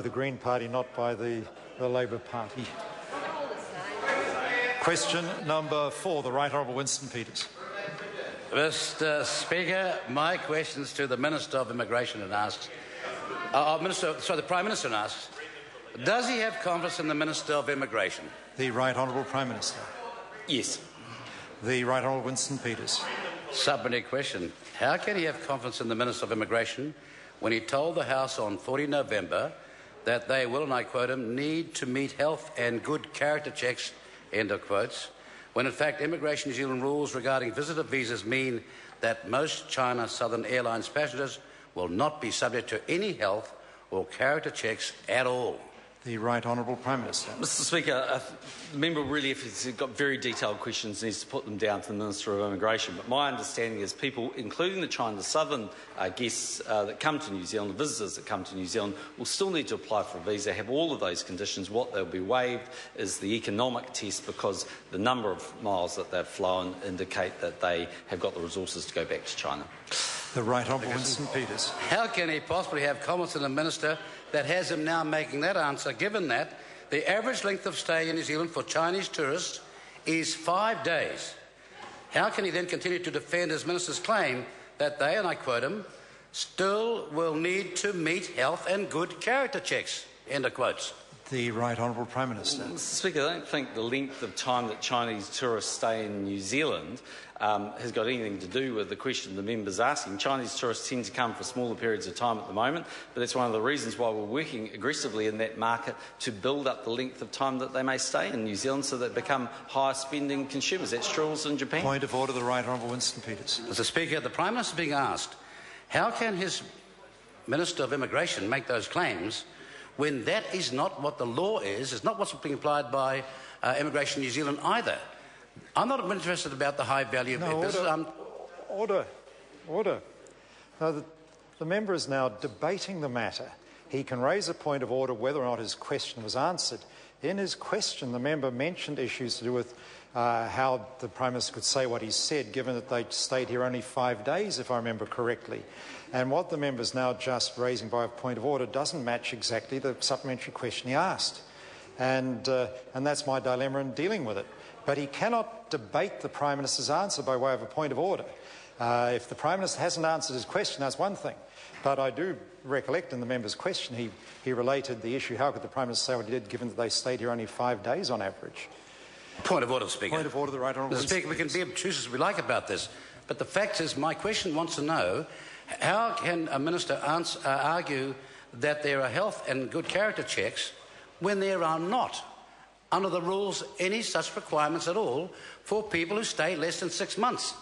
the Green Party, not by the Labour Party. Question number 4, the Right Honourable Winston Peters. Mr. Speaker, my question's to the Minister of Immigration and asks, the Prime Minister and asks, does he have confidence in the Minister of Immigration? The Right Honourable Prime Minister. Yes. The Right Honourable Winston Peters. Supplementary question. How can he have confidence in the Minister of Immigration when he told the House on 40 November that they will, and I quote him, need to meet health and good character checks, end of quotes, when in fact Immigration New Zealand rules regarding visitor visas mean that most China Southern Airlines passengers will not be subject to any health or character checks at all? The Right Honourable Prime Minister. Mr. Speaker, the member really, if he's got very detailed questions, needs to put them down to the Minister of Immigration. But my understanding is people, including the China Southern guests that come to New Zealand, visitors that come to New Zealand, will still need to apply for a visa, have all of those conditions. What they'll be waived is the economic test, because the number of miles that they've flown indicate that they have got the resources to go back to China. The Right Honourable Winston Peters. How can he possibly have confidence in a minister that has him now making that answer, given that the average length of stay in New Zealand for Chinese tourists is 5 days? How can he then continue to defend his minister's claim that they, and I quote him, still will need to meet health and good character checks, end of quotes? The Right Honourable Prime Minister. Mr. Speaker, I don't think the length of time that Chinese tourists stay in New Zealand has got anything to do with the question the member's asking. Chinese tourists tend to come for smaller periods of time at the moment, but that's one of the reasons why we're working aggressively in that market to build up the length of time that they may stay in New Zealand so that they become higher spending consumers. That's true also in Japan. Point of order, the Right Honourable Winston Peters. Mr. Speaker, the Prime Minister is being asked, how can his Minister of Immigration make those claims when that is not what the law is not what's being applied by Immigration New Zealand either? I'm not interested about the high value of business. Order. No, the member is now debating the matter. He can raise a point of order whether or not his question was answered. In his question, the member mentioned issues to do with how the Prime Minister could say what he said, given that they stayed here only 5 days, if I remember correctly. And what the member is now just raising by a point of order doesn't match exactly the supplementary question he asked. And that's my dilemma in dealing with it. But he cannot debate the Prime Minister's answer by way of a point of order. If the Prime Minister hasn't answered his question, that's one thing. But I do recollect in the member's question he related the issue, how could the Prime Minister say what he did, given that they stayed here only 5 days on average? Point of order, Speaker. Point of order, the Right Honourable Mr. Speaker, we can be obtuse as we like about this, but the fact is my question wants to know, how can a minister argue that there are health and good character checks when there are not, under the rules, any such requirements at all for people who stay less than 6 months?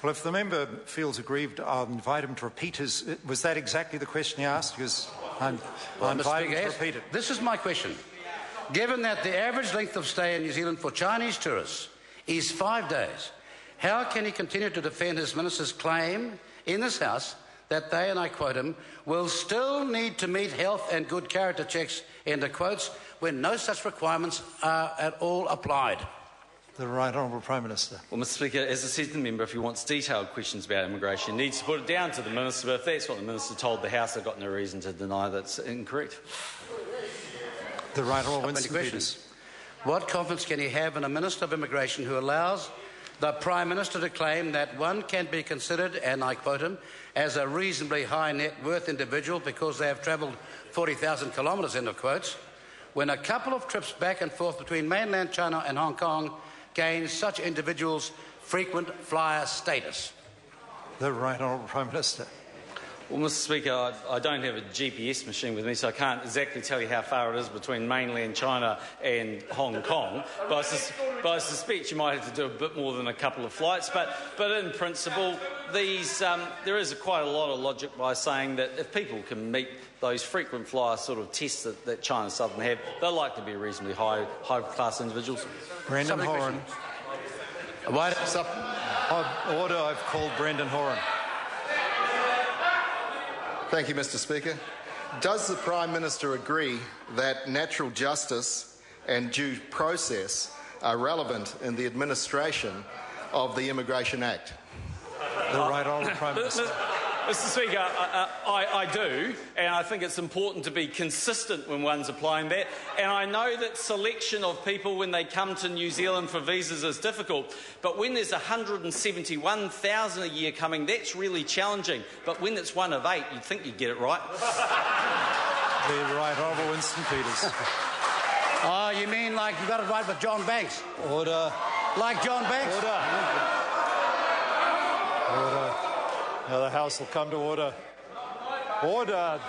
Well, if the member feels aggrieved, I'll invite him to repeat his... Was that exactly the question he asked? Because I'll invite him to repeat it. This is my question. Given that the average length of stay in New Zealand for Chinese tourists is 5 days, how can he continue to defend his minister's claim in this House that they, and I quote him, will still need to meet health and good character checks, end of quotes, when no such requirements are at all applied? The Right Honourable Prime Minister. Well, Mr. Speaker, as I said to the member, if he wants detailed questions about immigration, he needs to put it down to the Minister. But if that's what the Minister told the House, I've got no reason to deny that's incorrect. The Right Honourable Winston Peters. What confidence can he have in a Minister of Immigration who allows the Prime Minister to claim that one can be considered, and I quote him, as a reasonably high net worth individual because they have travelled 40,000 kilometres, end of quotes, when a couple of trips back and forth between mainland China and Hong Kong gains such individuals frequent flyer status? The Right Honourable Prime Minister. Well, Mr. Speaker, I don't have a GPS machine with me, so I can't exactly tell you how far it is between mainland China and Hong Kong. But I suspect you might have to do a bit more than a couple of flights. But in principle, there is quite a lot of logic by saying that if people can meet those frequent flyer sort of tests that China Southern have, they're likely to be reasonably high-class individuals. Brendan Horan. Order, I've called Brendan Horan. Thank you, Mr. Speaker. Does the Prime Minister agree that natural justice and due process are relevant in the administration of the Immigration Act? The Right Honourable Prime Minister. Mr. Speaker, I do, and I think it's important to be consistent when one's applying that. And I know that selection of people when they come to New Zealand for visas is difficult, but when there's 171,000 a year coming, that's really challenging. But when it's one of 8, you'd think you'd get it right. The Right Honourable Winston Peters. Oh, you mean like you got it right with John Banks? Order. Like John Banks? Order. Order. Now the House will come to order. Order.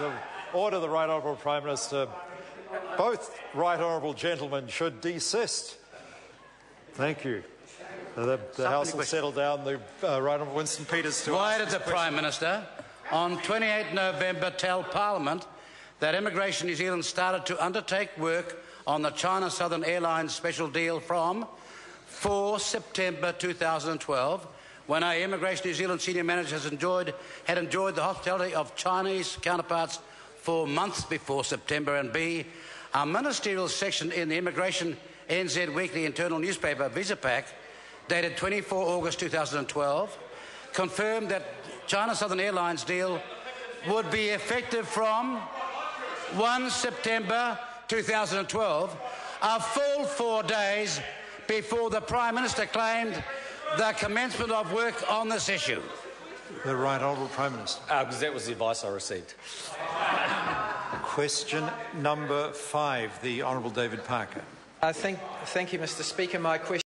The Right Honourable Prime Minister. Both Right Honourable gentlemen should desist. Thank you. The House will settle down. The Right Honourable Winston Peters to Why ask did the question. Prime Minister on 28 November tell Parliament that Immigration New Zealand started to undertake work on the China Southern Airlines special deal from 4 September 2012, when our Immigration New Zealand senior manager had enjoyed the hospitality of Chinese counterparts for months before September, and B, a ministerial section in the Immigration NZ Weekly internal newspaper, Visa Pack, dated 24 August 2012, confirmed that China Southern Airlines deal would be effective from 1 September 2012, a full 4 days before the Prime Minister claimed the commencement of work on this issue. The Right Honourable Prime Minister. Because that was the advice I received. Question number 5, the Honourable David Parker. Thank you, Mr. Speaker. My question